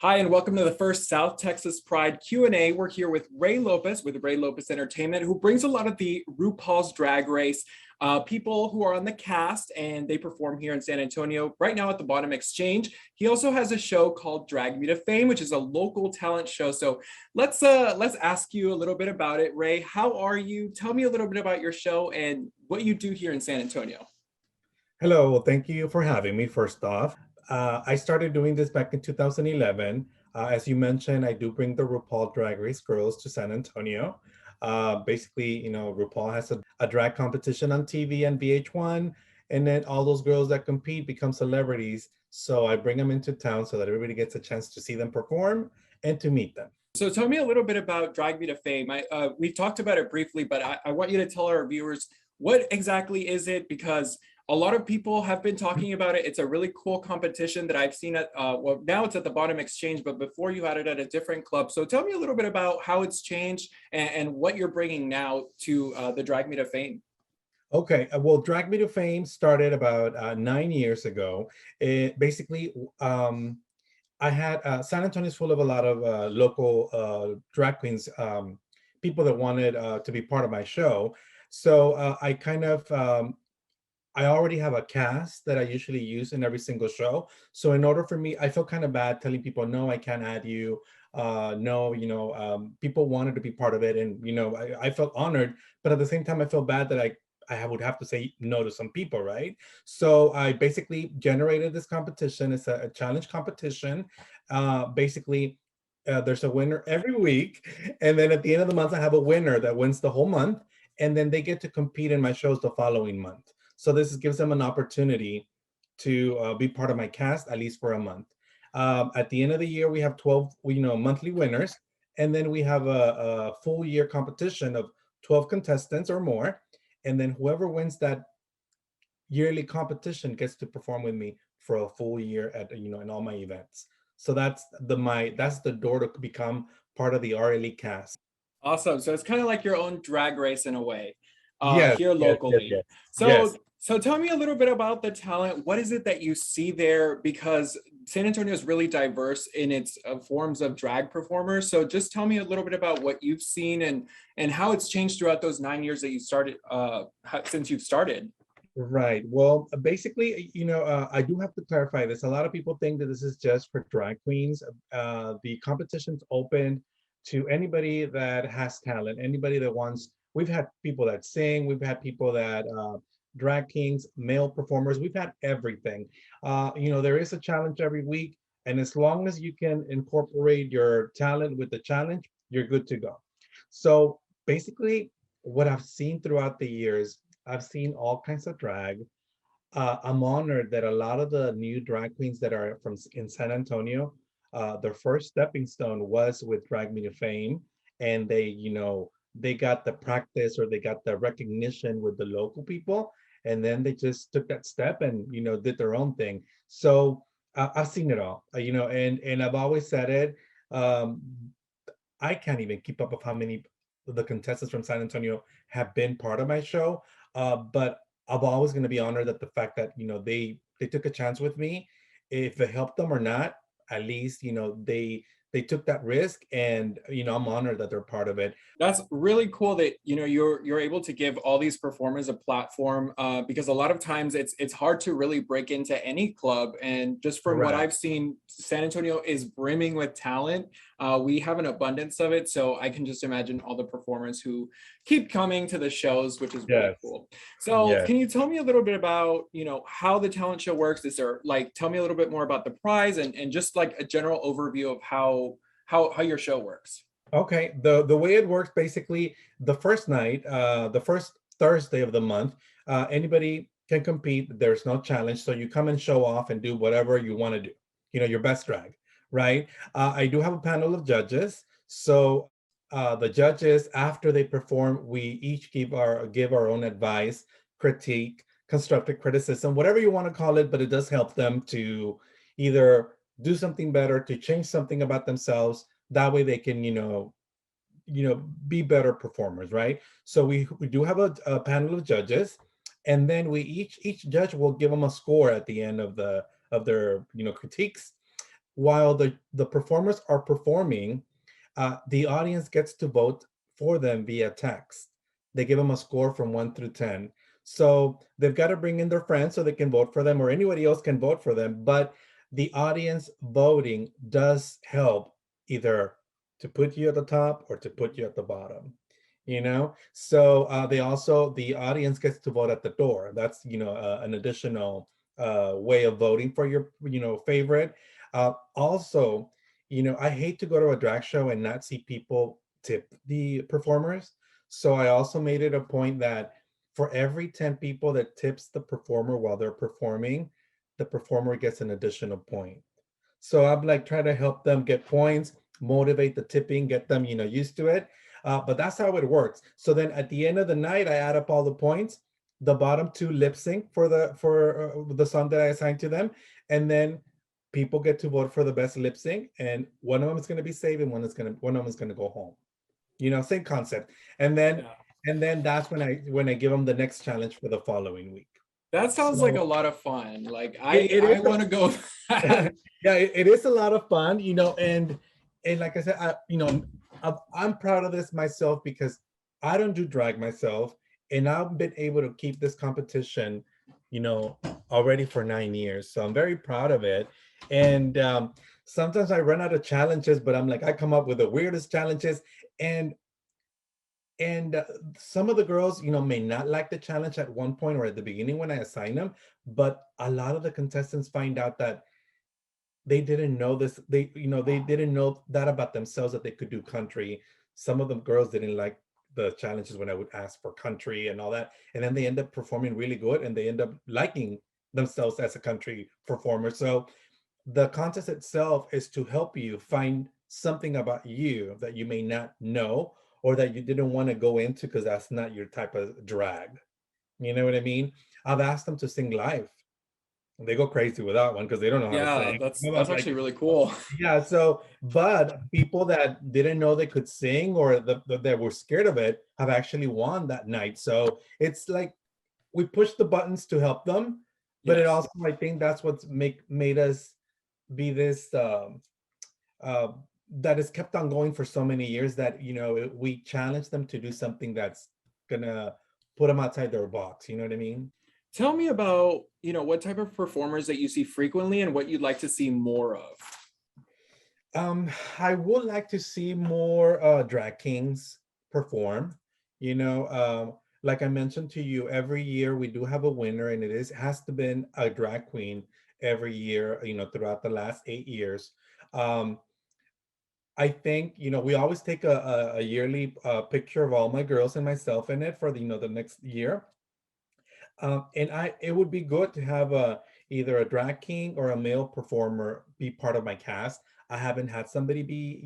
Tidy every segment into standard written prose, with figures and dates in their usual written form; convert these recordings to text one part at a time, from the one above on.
Hi, and welcome to the first South Texas Pride Q&A. We're here with Ray Lopez with Ray Lopez Entertainment, who brings a lot of the RuPaul's Drag Race people who are on the cast, and they perform here in San Antonio right now at the Bottom Exchange. He also has a show called Drag Me to Fame, which is a local talent show. So let's ask you a little bit about it, Ray. How are you? Tell me a little bit about your show and what you do here in San Antonio. Hello, well, thank you for having me, first off. I started doing this back in 2011. As you mentioned, I do bring the RuPaul Drag Race girls to San Antonio. Basically, RuPaul has a drag competition on TV and VH1, and then all those girls that compete become celebrities. So I bring them into town so that everybody gets a chance to see them perform and to meet them. So tell me a little bit about Drag Me to Fame. We've talked about it briefly, but I want you to tell our viewers what exactly is it, because a lot of people have been talking about it. It's a really cool competition that I've seen at, well, now it's at the Bottom Exchange, but before you had it at a different club. So tell me a little bit about how it's changed and what you're bringing now to the Drag Me to Fame. Okay, well, Drag Me to Fame started about 9 years ago. It basically, I had San Antonio is full of a lot of local drag queens, people that wanted to be part of my show. So I already have a cast that I usually use in every single show. So in order for me, I felt kind of bad telling people, no, I can't add you. No, people wanted to be part of it, and I felt honored, but at the same time, I felt bad that I would have to say no to some people, right? So I basically generated this competition. It's a challenge competition. Basically, there's a winner every week, and then at the end of the month, I have a winner that wins the whole month, and then they get to compete in my shows the following month. So gives them an opportunity to be part of my cast at least for a month. At the end of the year, we have 12, monthly winners, and then we have a full year competition of 12 contestants or more, and then whoever wins that yearly competition gets to perform with me for a full year at in all my events. So that's the door to become part of the RLE cast. Awesome. So it's kind of like your own drag race in a way, Yes, here yes, yes, locally. yes, So yes. so tell me a little bit about the talent. What is it that you see there? Because San Antonio is really diverse in its forms of drag performers. So just tell me a little bit about what you've seen and how it's changed throughout those 9 years that you started since you've started. Right. Well, basically, I do have to clarify this. A lot of people think that this is just for drag queens. The competition's open to anybody that has talent, anybody that wants. We've had people that sing, we've had people that drag kings, male performers, we've had everything. There is a challenge every week, and as long as you can incorporate your talent with the challenge, you're good to go. So basically, what I've seen throughout the years, I've seen all kinds of drag. I'm honored that a lot of the new drag queens that are in San Antonio, their first stepping stone was with Drag Me to Fame, and they got the practice or they got the recognition with the local people, and then they just took that step and did their own thing. So I've seen it all, and I've always said it. Um, I can't even keep up with how many of the contestants from San Antonio have been part of my show. But I'm always going to be honored that the fact that they took a chance with me, if it helped them or not, at least they took that risk, and I'm honored that they're part of it. That's really cool that you're able to give all these performers a platform, because a lot of times it's hard to really break into any club. And just from what Correct. I've seen, San Antonio is brimming with talent. We have an abundance of it, so I can just imagine all the performers who keep coming to the shows, which is really Yes. cool. So Yes. can you tell me a little bit about how the talent show works? Is there, like, tell me a little bit more about the prize and just like a general overview of how your show works. Okay, the way it works, basically, the first night, the first Thursday of the month, anybody can compete. There's no challenge, so you come and show off and do whatever you want to do. Your best drag, right? I do have a panel of judges, so the judges, after they perform, we each give our own advice, critique, constructive criticism, whatever you want to call it, but it does help them to either do something better, to change something about themselves. That way they can be better performers, right? So we do have a panel of judges, and then we each judge will give them a score at the end of their critiques. while the performers are performing, the audience gets to vote for them via text. They give them a score from 1 through 10. So they've got to bring in their friends so they can vote for them, or anybody else can vote for them. But the audience voting does help either to put you at the top or to put you at the bottom. So the audience gets to vote at the door. That's an additional way of voting for your favorite. Also, I hate to go to a drag show and not see people tip the performers. So I also made it a point that for every 10 people that tips the performer while they're performing, the performer gets an additional point. So I'm like trying to help them get points, motivate the tipping, get them, used to it. But that's how it works. So then at the end of the night, I add up all the points. The bottom two lip sync for the song that I assigned to them, and then people get to vote for the best lip sync, and one of them is going to be saved, and one of them is going to go home. Same concept. And then Yeah. that's when I give them the next challenge for the following week. That sounds like a So lot of fun. Like it I is want to go. yeah, it is a lot of fun, and like I said, I'm proud of this myself because I don't do drag myself, and I've been able to keep this competition, you know, already for 9 years. So I'm very proud of it. And sometimes I run out of challenges, but I'm like, I come up with the weirdest challenges, and and some of the girls, may not like the challenge at one point or at the beginning when I assign them, but a lot of the contestants find out that they didn't know this they didn't know that about themselves, that they could do country. Some of the girls didn't like the challenges when I would ask for country and all that, and then they end up performing really good and they end up liking themselves as a country performer. So the contest itself is to help you find something about you that you may not know, or that you didn't want to go into because that's not your type of drag. You know what I mean? I've asked them to sing live. They go crazy with that one because they don't know how to Yeah, sing. I'm that's like, actually really cool. yeah, so, but people that didn't know they could sing, or that were scared of it, have actually won that night. So it's like we push the buttons to help them, but it Yes. also, I think that's what's made us be this uh, that has kept on going for so many years, that we challenge them to do something that's gonna put them outside their box. You know what I mean? Tell me about, what type of performers that you see frequently and what you'd like to see more of. Um, I would like to see more drag kings perform. Like I mentioned to you, every year we do have a winner, and has to been a drag queen every year, throughout the last 8 years. Um, I think, we always take a yearly picture of all my girls and myself in it for the next year. And it would be good to have either a drag king or a male performer be part of my cast. I haven't had somebody be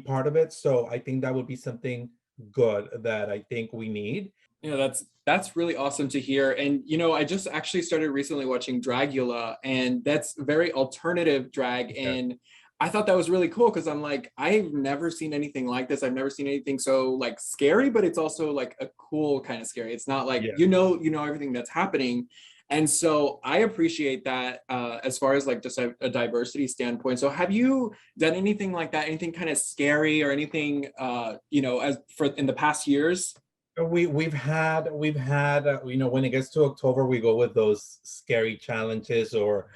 part of it, so I think that would be something good that I think we need. That's really awesome to hear. And I just actually started recently watching Dragula, and that's very alternative drag. Yeah. And I thought that was really cool because I'm like, I've never seen anything like this. I've never seen anything so like scary, but it's also like a cool kind of scary. It's not like Yeah. you know everything that's happening. And so I appreciate that as far as like just a diversity standpoint. So have you done anything like that? Anything kind of scary or anything as for in the past years? When it gets to October, we go with those scary challenges, or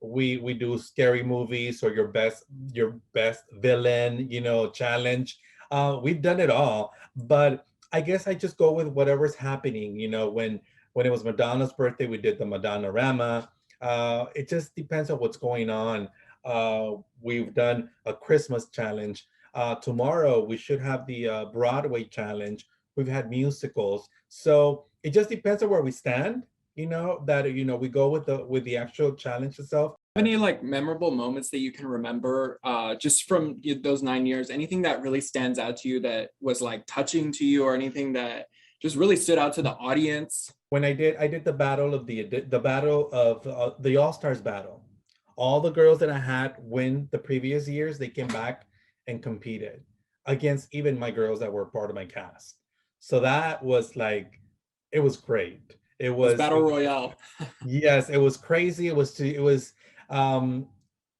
we do scary movies, or your best villain challenge. We've done it all, but I guess I just go with whatever's happening. When it was Madonna's birthday, we did the Madonna Rama. It just depends on what's going on. We've done a Christmas challenge. Tomorrow we should have the Broadway challenge. We've had musicals, so it just depends on where we stand. That we go with the actual challenge itself. Any like memorable moments that you can remember just from those 9 years? Anything that really stands out to you that was like touching to you, or anything that just really stood out to the audience? When I did the All Stars battle. All the girls that I had win the previous years, they came back and competed against even my girls that were part of my cast. So that was like, it was great. It was Battle Royale. Yes, it was crazy. It was um,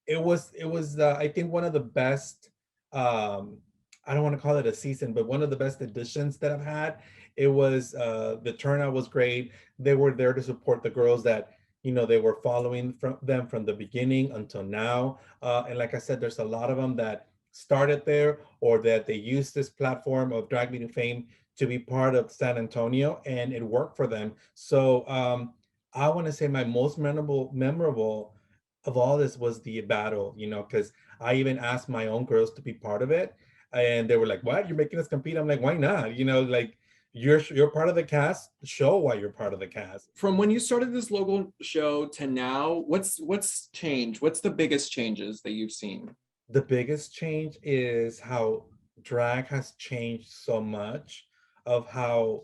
it was I think one of the best. Um, I don't want to call it a season, but one of the best editions that I've had. It was the turnout was great. They were there to support the girls that they were following from them from the beginning until now. And like I said, there's a lot of them that started there or that they used this platform of drag meeting fame to be part of San Antonio, and it worked for them. So I want to say my most memorable of all this was the battle, because I even asked my own girls to be part of it, and they were like, "What? You're making us compete?" I'm like, "Why not? Like you're part of the cast. Show why you're part of the cast." From when you started this local show to now, what's changed? What's the biggest changes that you've seen? The biggest change is how drag has changed so much of how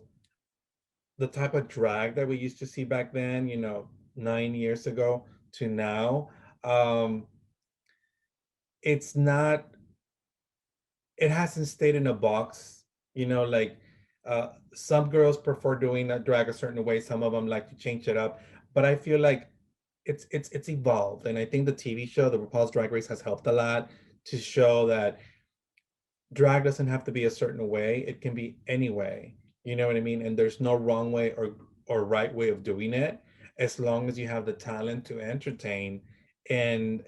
the type of drag that we used to see back then, 9 years ago to now. Um, it's not, it hasn't stayed in a box, like some girls prefer doing that drag a certain way, some of them like to change it up. But I feel like it's evolved. And I think the TV show, the RuPaul's Drag Race, has helped a lot to show that drag doesn't have to be a certain way. It can be any way. You know what I mean? And there's no wrong way or right way of doing it, as long as you have the talent to entertain and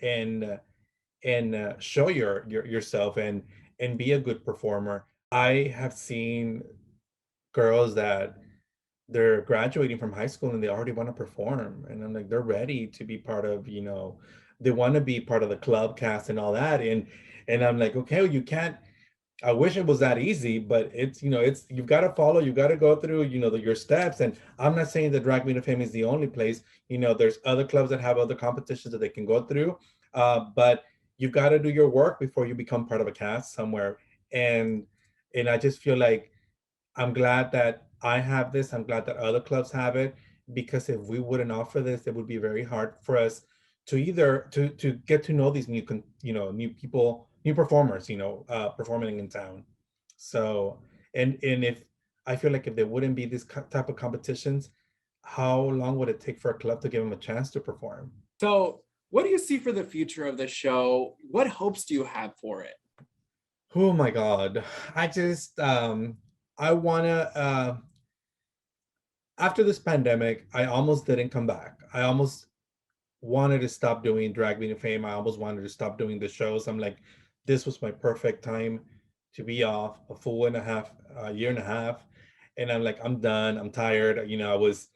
show yourself and be a good performer. I have seen girls that they're graduating from high school and they already want to perform, and I'm like, they're ready to be part of, they want to be part of the club cast and all that. And I'm like, okay, well, you can't. I wish it was that easy, but it's you've got to follow, you've got to go through, your steps. And I'm not saying that Drag Me to Fame is the only place. There's other clubs that have other competitions that they can go through. But you've got to do your work before you become part of a cast somewhere. And I just feel like I'm glad that I have this. I'm glad that other clubs have it, because if we wouldn't offer this, it would be very hard for us to either to get to know these new people, new performers, performing in town. So, and if I feel like if there wouldn't be this type of competitions, how long would it take for a club to give them a chance to perform? So, what do you see for the future of the show? What hopes do you have for it? Oh my God. I just I wanna after this pandemic, I almost didn't come back. I almost wanted to stop doing Drag Me to Fame. I almost wanted to stop doing the shows. I'm like, this was my perfect time to be off a full and a half, a year and a half. And I'm like, I'm done. I'm tired. I was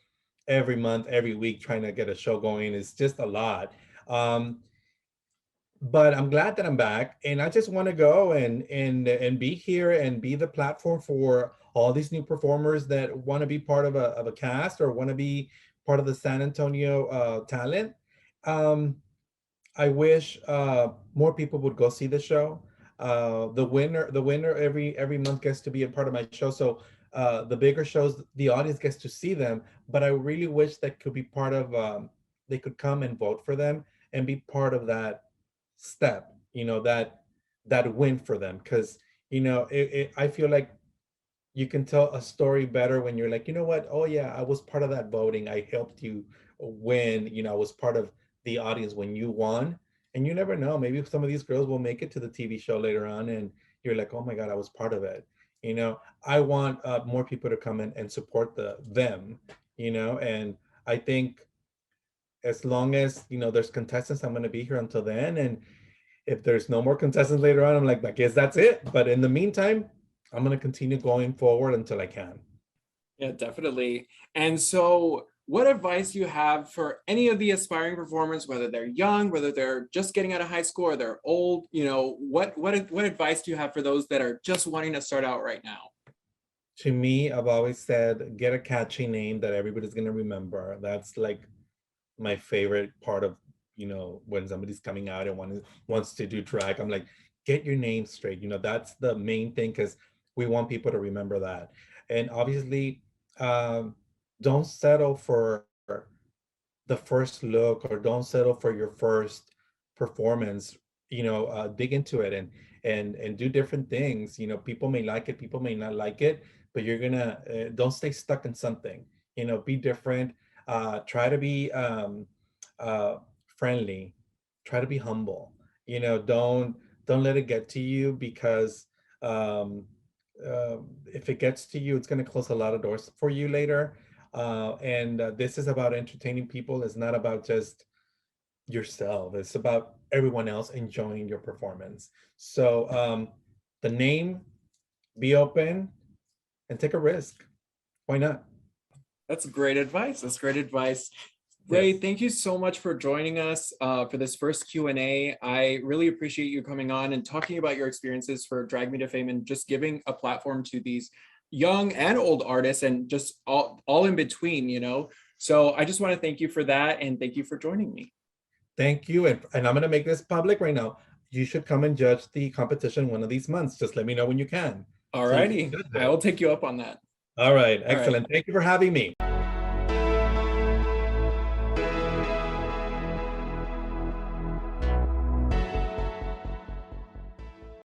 every month, every week trying to get a show going. It's just a lot. Um, but I'm glad that I'm back, and I just want to go and be here and be the platform for all these new performers that want to be part of a cast or want to be part of the San Antonio talent. Um, I wish more people would go see the show. The winner every month gets to be a part of my show. So the bigger shows, the audience gets to see them. But I really wish that could be part of. They could come and vote for them and be part of that step. That win for them, because I feel like you can tell a story better when you're like, you know what? Oh yeah, I was part of that voting. I helped you win. I was part of the audience when you won. And you never know. Maybe some of these girls will make it to the TV show later on, and you're like, oh my God, I was part of it. I want more people to come in and support them. And I think as long as there's contestants, I'm going to be here until then. And if there's no more contestants later on, I'm like, I guess that's it. But in the meantime, I'm going to continue going forward until I can. Yeah, definitely. And so, what advice do you have for any of the aspiring performers, whether they're young, whether they're just getting out of high school or they're old? What advice do you have for those that are just wanting to start out right now? To me, I've always said, get a catchy name that everybody's going to remember. That's like my favorite part of, when somebody's coming out and wants to do drag. I'm like, get your name straight. That's the main thing, because we want people to remember that. And obviously, um, don't settle for the first look, or don't settle for your first performance. Dig into it and do different things. People may like it, people may not like it, but you're gonna don't stay stuck in something. Be different. Try to be uh friendly. try to be humble. Don't let it get to you, because um, if it gets to you, it's going to close a lot of doors for you later. And this is about entertaining people. It's not about just yourself. It's about everyone else enjoying your performance. So the name, be open and take a risk. Why not? That's great advice. That's great advice. Ray, Yes. thank you so much for joining us for this first Q&A. I really appreciate you coming on and talking about your experiences for Drag Me to Fame and just giving a platform to these young and old artists and just all in between, you know? So I just want to thank you for that and thank you for joining me. Thank you. And I'm going to make this public right now. You should come and judge the competition one of these months. Just let me know when you can, All so you can righty. judge I it. will take you up on that. All right. All right. Excellent. Thank you for having me.